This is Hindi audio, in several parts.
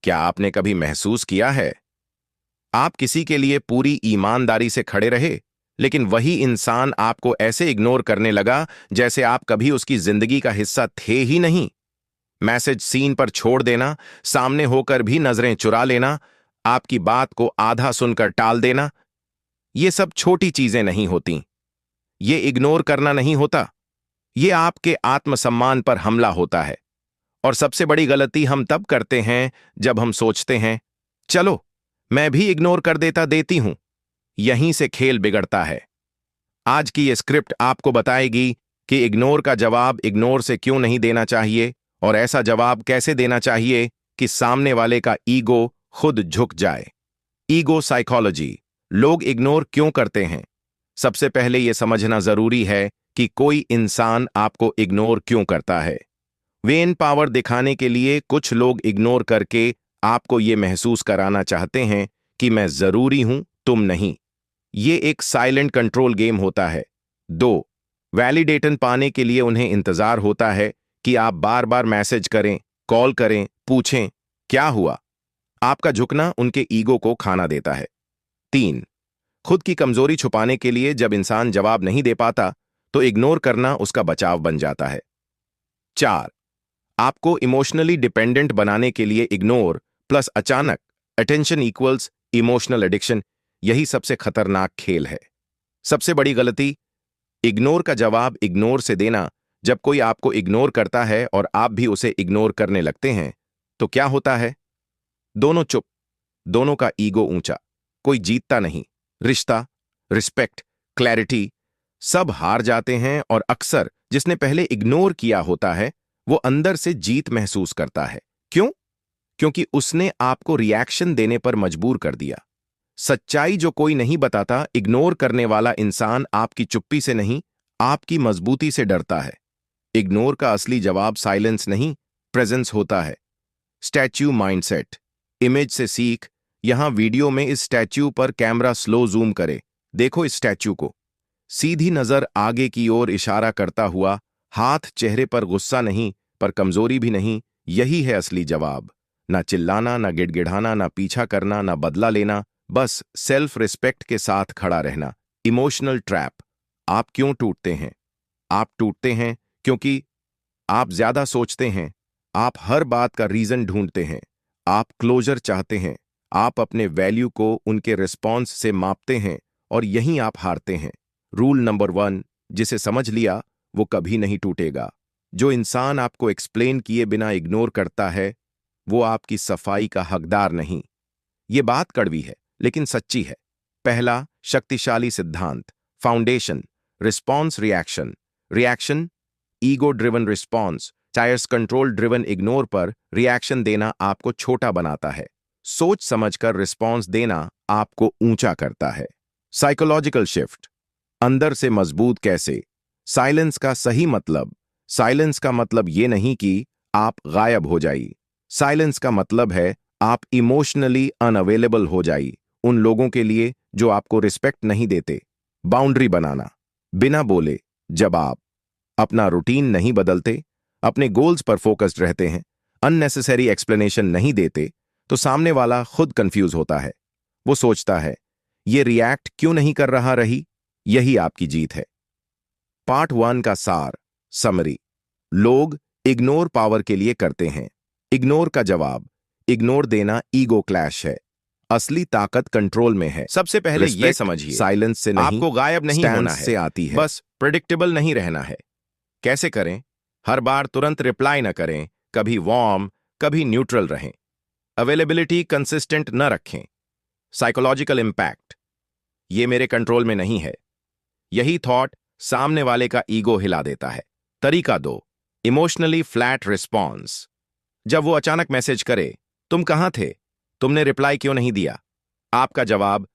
क्या आपने कभी महसूस किया है आप किसी के लिए पूरी ईमानदारी से खड़े रहे, लेकिन वही इंसान आपको ऐसे इग्नोर करने लगा जैसे आप कभी उसकी जिंदगी का हिस्सा थे ही नहीं? मैसेज सीन पर छोड़ देना, सामने होकर भी नजरें चुरा लेना, आपकी बात को आधा सुनकर टाल देना, ये सब छोटी चीजें नहीं होती। ये इग्नोर करना नहीं होता, ये आपके आत्मसम्मान पर हमला होता है। और सबसे बड़ी गलती हम तब करते हैं जब हम सोचते हैं, चलो मैं भी इग्नोर कर देती हूं। यहीं से खेल बिगड़ता है। आज की ये स्क्रिप्ट आपको बताएगी कि इग्नोर का जवाब इग्नोर से क्यों नहीं देना चाहिए और ऐसा जवाब कैसे देना चाहिए कि सामने वाले का ईगो खुद झुक जाए। Ego psychology. लोग इग्नोर क्यों करते हैं? सबसे पहले यह समझना जरूरी है कि कोई इंसान आपको इग्नोर क्यों करता है। वेन पावर दिखाने के लिए कुछ लोग इग्नोर करके आपको यह महसूस कराना चाहते हैं कि मैं जरूरी हूं, तुम नहीं। ये एक साइलेंट कंट्रोल गेम होता है। 2. वैलिडेशन पाने के लिए उन्हें इंतजार होता है कि आप बार बार मैसेज करें, कॉल करें, पूछें क्या हुआ। आपका झुकना उनके ईगो को खाना देता है। 3. खुद की कमजोरी छुपाने के लिए जब इंसान जवाब नहीं दे पाता तो इग्नोर करना उसका बचाव बन जाता है। 4. आपको इमोशनली डिपेंडेंट बनाने के लिए इग्नोर प्लस अचानक अटेंशन इक्वल्स इमोशनल एडिक्शन, यही सबसे खतरनाक खेल है। सबसे बड़ी गलती, इग्नोर का जवाब इग्नोर से देना। जब कोई आपको इग्नोर करता है और आप भी उसे इग्नोर करने लगते हैं तो क्या होता है? दोनों चुप, दोनों का ईगो ऊंचा, कोई जीतता नहीं। रिश्ता, रिस्पेक्ट, क्लैरिटी सब हार जाते हैं और अक्सर जिसने पहले इग्नोर किया होता है वो अंदर से जीत महसूस करता है। क्यों? क्योंकि उसने आपको रिएक्शन देने पर मजबूर कर दिया। सच्चाई जो कोई नहीं बताता, इग्नोर करने वाला इंसान आपकी चुप्पी से नहीं, आपकी मजबूती से डरता है। इग्नोर का असली जवाब साइलेंस नहीं, प्रेजेंस होता है। Statue mindset. इमेज से सीख। यहां वीडियो में इस स्टैच्यू पर कैमरा स्लो जूम करे। देखो इस स्टैच्यू को। सीधी नजर आगे की ओर इशारा करता हुआ, हाथ चेहरे पर, गुस्सा नहीं पर कमजोरी भी नहीं। यही है असली जवाब। ना चिल्लाना, ना गिड़गिड़ाना, ना पीछा करना, ना बदला लेना, बस सेल्फ रिस्पेक्ट के साथ खड़ा रहना। Emotional trap. आप क्यों टूटते हैं? आप टूटते हैं क्योंकि आप ज्यादा सोचते हैं, आप हर बात का रीजन ढूंढते हैं, आप क्लोजर चाहते हैं, आप अपने वैल्यू को उनके रिस्पॉन्स से मापते हैं और यहीं आप हारते हैं। रूल नंबर 1, जिसे समझ लिया वो कभी नहीं टूटेगा। जो इंसान आपको एक्सप्लेन किए बिना इग्नोर करता है वो आपकी सफाई का हकदार नहीं। ये बात कड़वी है लेकिन सच्ची है। पहला शक्तिशाली सिद्धांत, foundation, response reaction. Reaction, ego driven response, tyres control driven ignore पर रिएक्शन देना आपको छोटा बनाता है। सोच समझकर रिस्पॉन्स देना आपको ऊंचा करता है। साइकोलॉजिकल शिफ्ट, अंदर से मजबूत कैसे? साइलेंस का सही मतलब, साइलेंस का मतलब ये नहीं कि आप गायब हो जाइए। साइलेंस का मतलब है आप इमोशनली अनअवेलेबल हो जाइए उन लोगों के लिए जो आपको रिस्पेक्ट नहीं देते। बाउंड्री बनाना, बिना बोले जवाब, अपना रूटीन नहीं बदलते, अपने गोल्स पर फोकस्ड रहते हैं, अननेसेसरी एक्सप्लेनेशन नहीं देते, तो सामने वाला खुद कंफ्यूज होता है। वो सोचता है ये रिएक्ट क्यों नहीं कर रहा रही। यही आपकी जीत है। पार्ट 1 का सार, समरी। लोग इग्नोर पावर के लिए करते हैं। इग्नोर का जवाब इग्नोर देना ईगो क्लैश है। असली ताकत कंट्रोल में है। सबसे पहले ये समझिए, साइलेंस से नहीं, आपको गायब नहीं होना है, से आती है। बस प्रेडिक्टेबल नहीं रहना है। कैसे करें? हर बार तुरंत रिप्लाई न करें, कभी वार्म, कभी न्यूट्रल रहें। अवेलेबिलिटी कंसिस्टेंट न रखें। साइकोलॉजिकल इंपैक्ट, ये मेरे कंट्रोल में नहीं है। यही थॉट सामने वाले का ईगो हिला देता है। तरीका 2, इमोशनली फ्लैट रिस्पॉन्स। जब वो अचानक मैसेज करे, तुम कहां थे, तुमने रिप्लाई क्यों नहीं दिया, आपका जवाब,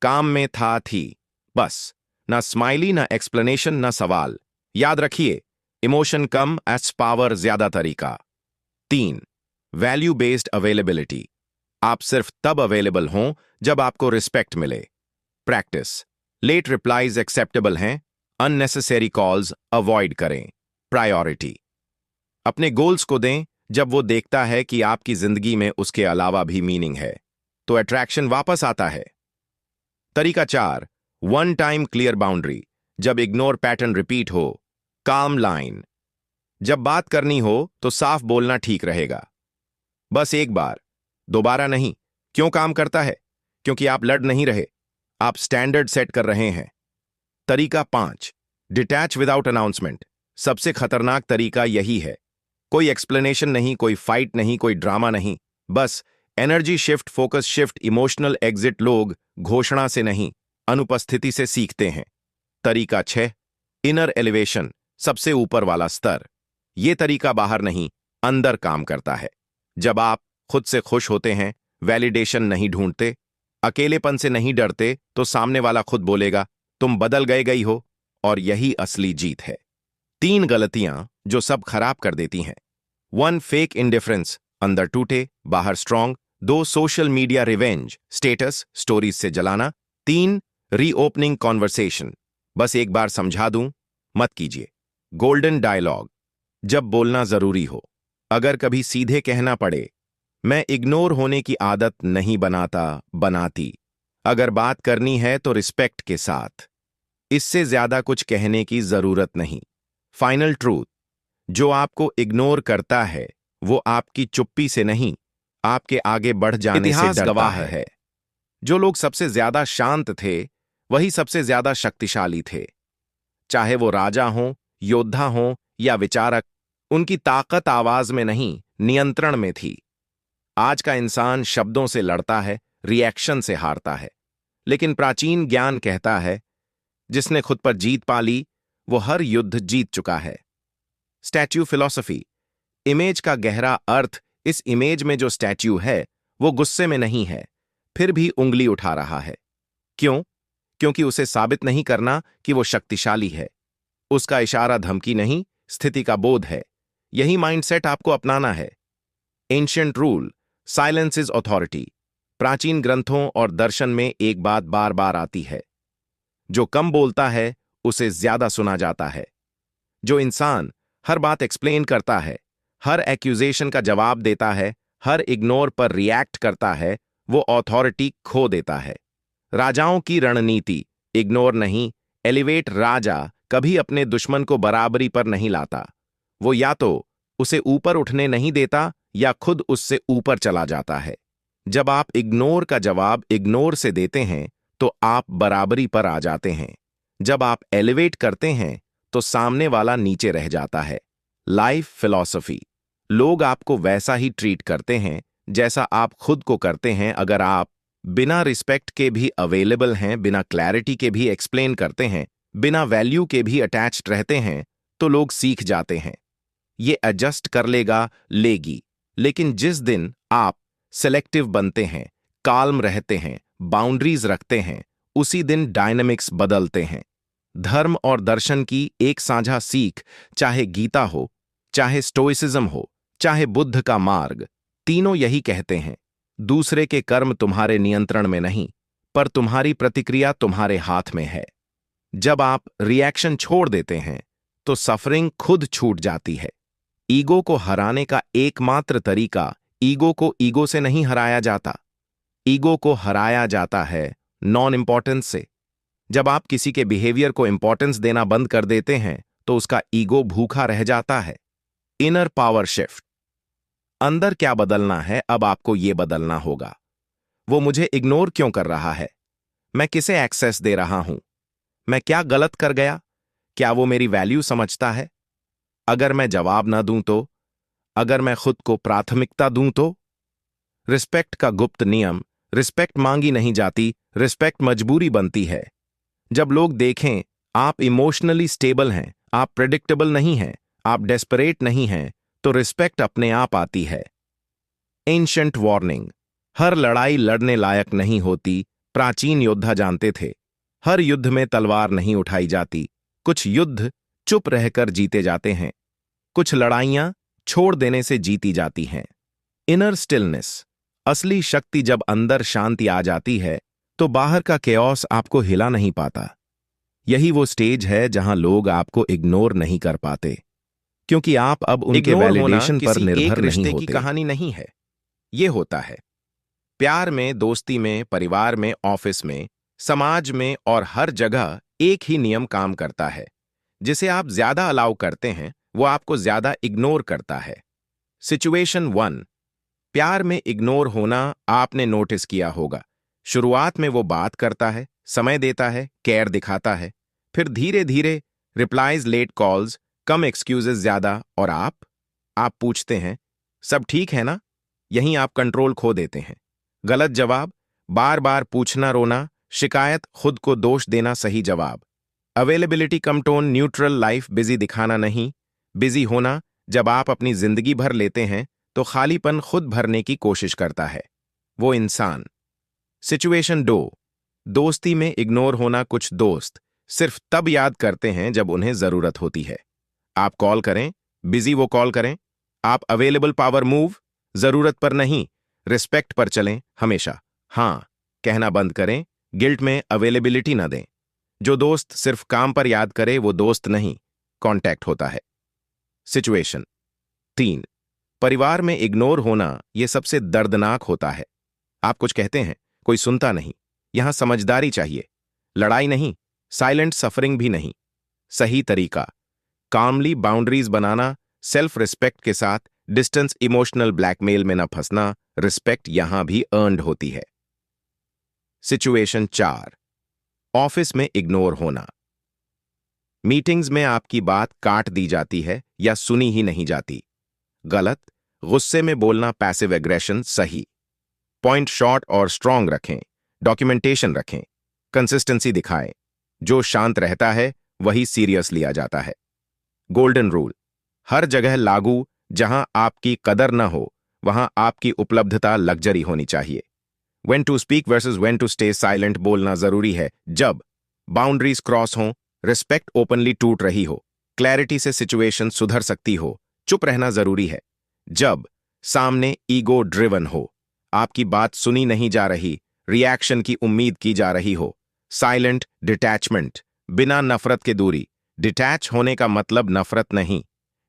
काम में था, थी, बस। ना स्माइली, ना एक्सप्लेनेशन, ना सवाल। याद रखिए, इमोशन कम एज पावर ज्यादा तरीका। 3, वैल्यू बेस्ड अवेलेबिलिटी। आप सिर्फ तब अवेलेबल हों जब आपको रिस्पेक्ट मिले। प्रैक्टिस, लेट रिप्लाईज एक्सेप्टेबल हैं, अननेसेसरी कॉल्स अवॉइड करें। प्रायोरिटी, अपने गोल्स को दें जब वो देखता है कि आपकी जिंदगी में उसके अलावा भी मीनिंग है, तो अट्रैक्शन वापस आता है। तरीका 4, वन टाइम क्लियर बाउंड्री। जब इग्नोर पैटर्न रिपीट हो, काम लाइन। जब बात करनी हो तो साफ बोलना ठीक रहेगा। बस एक बार, दोबारा नहीं। क्यों काम करता है? क्योंकि आप लड़ नहीं रहे, आप स्टैंडर्ड सेट कर रहे हैं। तरीका 5, डिटैच विदाउट अनाउंसमेंट। सबसे खतरनाक तरीका यही है। कोई एक्सप्लेनेशन नहीं, कोई फाइट नहीं, कोई ड्रामा नहीं, बस energy shift, focus shift, emotional exit. लोग घोषणा से नहीं, अनुपस्थिति से सीखते हैं। तरीका 6, इनर एलिवेशन, सबसे ऊपर वाला स्तर। यह तरीका बाहर नहीं, अंदर काम करता है। जब आप खुद से खुश होते हैं, वैलिडेशन नहीं ढूंढते, अकेलेपन से नहीं डरते, तो सामने वाला खुद बोलेगा, तुम बदल गई हो। और यही असली जीत है। 3 गलतियां जो सब खराब कर देती हैं। 1, फेक इंडिफरेंस, अंदर टूटे बाहर strong. 2, social media revenge, status stories से जलाना। 3, रीओपनिंग कॉन्वर्सेशन, बस एक बार समझा दूं, मत कीजिए। गोल्डन डायलॉग, जब बोलना जरूरी हो। अगर कभी सीधे कहना पड़े, मैं इग्नोर होने की आदत नहीं बनाती। अगर बात करनी है तो रिस्पेक्ट के साथ। इससे ज्यादा कुछ कहने की जरूरत नहीं। फाइनल ट्रूथ, जो आपको इग्नोर करता है वो आपकी चुप्पी से नहीं, आपके आगे बढ़ जाने से डरता गवाह है। जो लोग सबसे ज्यादा शांत थे वही सबसे ज्यादा शक्तिशाली थे। चाहे वो राजा हों, योद्धा हों या विचारक, उनकी ताकत आवाज में नहीं, नियंत्रण में थी। आज का इंसान शब्दों से लड़ता है, रिएक्शन से हारता है। लेकिन प्राचीन ज्ञान कहता है, जिसने खुद पर जीत पा ली वो हर युद्ध जीत चुका है। स्टैच्यू फिलॉसफी, इमेज का गहरा अर्थ। इस इमेज में जो स्टैच्यू है वो गुस्से में नहीं है, फिर भी उंगली उठा रहा है। क्यों? क्योंकि उसे साबित नहीं करना कि वो शक्तिशाली है। उसका इशारा धमकी नहीं, स्थिति का बोध है। यही माइंडसेट आपको अपनाना है। Ancient rule, silence is authority. प्राचीन ग्रंथों और दर्शन में एक बात बार बार आती है, जो कम बोलता है उसे ज्यादा सुना जाता है। जो इंसान हर बात एक्सप्लेन करता है, हर एक्यूजेशन का जवाब देता है, हर इग्नोर पर रिएक्ट करता है, वो अथॉरिटी खो देता है। राजाओं की रणनीति, इग्नोर नहीं, एलिवेट। राजा कभी अपने दुश्मन को बराबरी पर नहीं लाता। वो या तो उसे ऊपर उठने नहीं देता या खुद उससे ऊपर चला जाता है। जब आप इग्नोर का जवाब इग्नोर से देते हैं तो आप बराबरी पर आ जाते हैं। जब आप एलिवेट करते हैं तो सामने वाला नीचे रह जाता है। लाइफ फिलॉसफी, लोग आपको वैसा ही ट्रीट करते हैं जैसा आप खुद को करते हैं। अगर आप बिना रिस्पेक्ट के भी अवेलेबल हैं, बिना क्लैरिटी के भी एक्सप्लेन करते हैं, बिना वैल्यू के भी अटैच्ड रहते हैं, तो लोग सीख जाते हैं। ये एडजस्ट कर लेगी। लेकिन जिस दिन आप सेलेक्टिव बनते हैं, काल्म रहते हैं, बाउंड्रीज रखते हैं, उसी दिन डायनामिक्स बदलते हैं। धर्म और दर्शन की एक साझा सीख, चाहे गीता हो, चाहे स्टोइसिज्म हो, चाहे बुद्ध का मार्ग, तीनों यही कहते हैं, दूसरे के कर्म तुम्हारे नियंत्रण में नहीं, पर तुम्हारी प्रतिक्रिया तुम्हारे हाथ में है। जब आप रिएक्शन छोड़ देते हैं तो सफरिंग खुद छूट जाती है। ईगो को हराने का एकमात्र तरीका, ईगो को ईगो से नहीं हराया जाता, ईगो को हराया जाता है नॉन इंपॉर्टेंस से। जब आप किसी के बिहेवियर को इंपॉर्टेंस देना बंद कर देते हैं तो उसका ईगो भूखा रह जाता है। इनर पावर शिफ्ट, अंदर क्या बदलना है, अब आपको यह बदलना होगा। वो मुझे इग्नोर क्यों कर रहा है? मैं किसे एक्सेस दे रहा हूं? मैं क्या गलत कर गया? क्या वो मेरी वैल्यू समझता है? अगर मैं जवाब ना दूं तो? अगर मैं खुद को प्राथमिकता दूं तो? रिस्पेक्ट का गुप्त नियम, रिस्पेक्ट मांगी नहीं जाती, रिस्पेक्ट मजबूरी बनती है। जब लोग देखें आप इमोशनली स्टेबल हैं, आप प्रेडिक्टेबल नहीं हैं, आप डेस्परेट नहीं हैं, तो रिस्पेक्ट अपने आप आती है। एंशिएंट वार्निंग, हर लड़ाई लड़ने लायक नहीं होती, प्राचीन योद्धा जानते थे। हर युद्ध में तलवार नहीं उठाई जाती, कुछ युद्ध चुप रहकर जीते जाते हैं, कुछ लड़ाइयां छोड़ देने से जीती जाती हैं। इनर स्टिलनेस, असली शक्ति जब अंदर शांति आ जाती है तो बाहर का केओस आपको हिला नहीं पाता। यही वो स्टेज है जहां लोग आपको इग्नोर नहीं कर पाते, क्योंकि आप अब उनके इग्नोर होना वैलिडेशन पर किसी एक निर्भर नहीं रिश्ते की होते। कहानी नहीं है। ये होता है प्यार में, दोस्ती में, परिवार में, ऑफिस में, समाज में और हर जगह एक ही नियम काम करता है। जिसे आप ज्यादा अलाउ करते हैं वो आपको ज्यादा इग्नोर करता है। सिचुएशन 1। प्यार में इग्नोर होना आपने नोटिस किया होगा। शुरुआत में वो बात करता है, समय देता है, केयर दिखाता है। फिर धीरे धीरे रिप्लाईज लेट, कॉल्स कम, एक्सक्यूजेस ज्यादा, और आप पूछते हैं सब ठीक है ना? यहीं आप कंट्रोल खो देते हैं। गलत जवाब, बार बार पूछना, रोना, शिकायत, खुद को दोष देना। सही जवाब, अवेलेबिलिटी कम, टोन न्यूट्रल, लाइफ बिजी दिखाना नहीं। बिजी होना जब आप अपनी जिंदगी भर लेते हैं तो खालीपन खुद भरने की कोशिश करता है वो इंसान। सिचुएशन 2। दोस्ती में इग्नोर होना। कुछ दोस्त सिर्फ तब याद करते हैं जब उन्हें जरूरत होती है। आप कॉल करें, बिजी वो कॉल करें। आप अवेलेबल, पावर मूव। जरूरत पर नहीं, रिस्पेक्ट पर चलें हमेशा। हां कहना बंद करें, गिल्ट में अवेलेबिलिटी न दें। जो दोस्त सिर्फ काम पर याद करे वो दोस्त नहीं, कांटेक्ट होता है। सिचुएशन 3। परिवार में इग्नोर होना यह सबसे दर्दनाक होता है। आप कुछ कहते हैं, कोई सुनता नहीं। यहां समझदारी चाहिए, लड़ाई नहीं, साइलेंट सफरिंग भी नहीं। सही तरीका, कामली बाउंड्रीज बनाना, सेल्फ रिस्पेक्ट के साथ। डिस्टेंस, इमोशनल ब्लैकमेल में न फंसना। रिस्पेक्ट यहां भी अर्न्ड होती है। सिचुएशन 4। ऑफिस में इग्नोर होना। मीटिंग्स में आपकी बात काट दी जाती है या सुनी ही नहीं जाती। गलत, गुस्से में बोलना, पैसिव एग्रेशन। सही, पॉइंट शॉर्ट और स्ट्रांग रखें, डॉक्यूमेंटेशन रखें, कंसिस्टेंसी दिखाएं। जो शांत रहता है वही सीरियस लिया जाता है। गोल्डन रूल, हर जगह लागू। जहां आपकी कदर न हो वहां आपकी उपलब्धता लग्जरी होनी चाहिए। When to speak versus when to stay silent बोलना जरूरी है जब बाउंड्रीज क्रॉस हों, रिस्पेक्ट ओपनली टूट रही हो, क्लैरिटी से सिचुएशन सुधर सकती हो। चुप रहना जरूरी है जब सामने ईगो ड्रिवन हो, आपकी बात सुनी नहीं जा रही, रिएक्शन की उम्मीद की जा रही हो। साइलेंट डिटैचमेंट, बिना नफरत के दूरी। डिटैच होने का मतलब नफरत नहीं,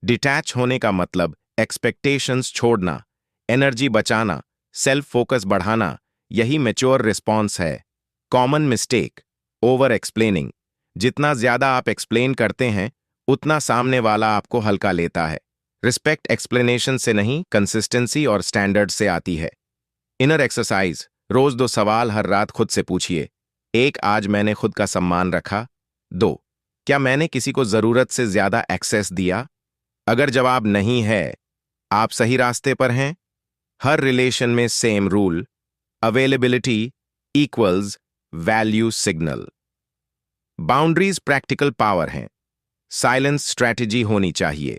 डिटैच होने का मतलब एक्सपेक्टेशंस छोड़ना, एनर्जी बचाना, सेल्फ फोकस बढ़ाना। यही मैच्योर रिस्पॉन्स है। Common mistake, over explaining. जितना ज्यादा आप एक्सप्लेन करते हैं उतना सामने वाला आपको हल्का लेता है। रिस्पेक्ट एक्सप्लेनेशन से नहीं, कंसिस्टेंसी और स्टैंडर्ड से आती है। इनर एक्सरसाइज, रोज 2 सवाल हर रात खुद से पूछिए। 1, आज मैंने खुद का सम्मान रखा? 2, क्या मैंने किसी को जरूरत से ज्यादा एक्सेस दिया? अगर जवाब नहीं है, आप सही रास्ते पर हैं। हर रिलेशन में same rule, availability equals value signal. Boundaries practical power हैं, साइलेंस स्ट्रैटेजी होनी चाहिए।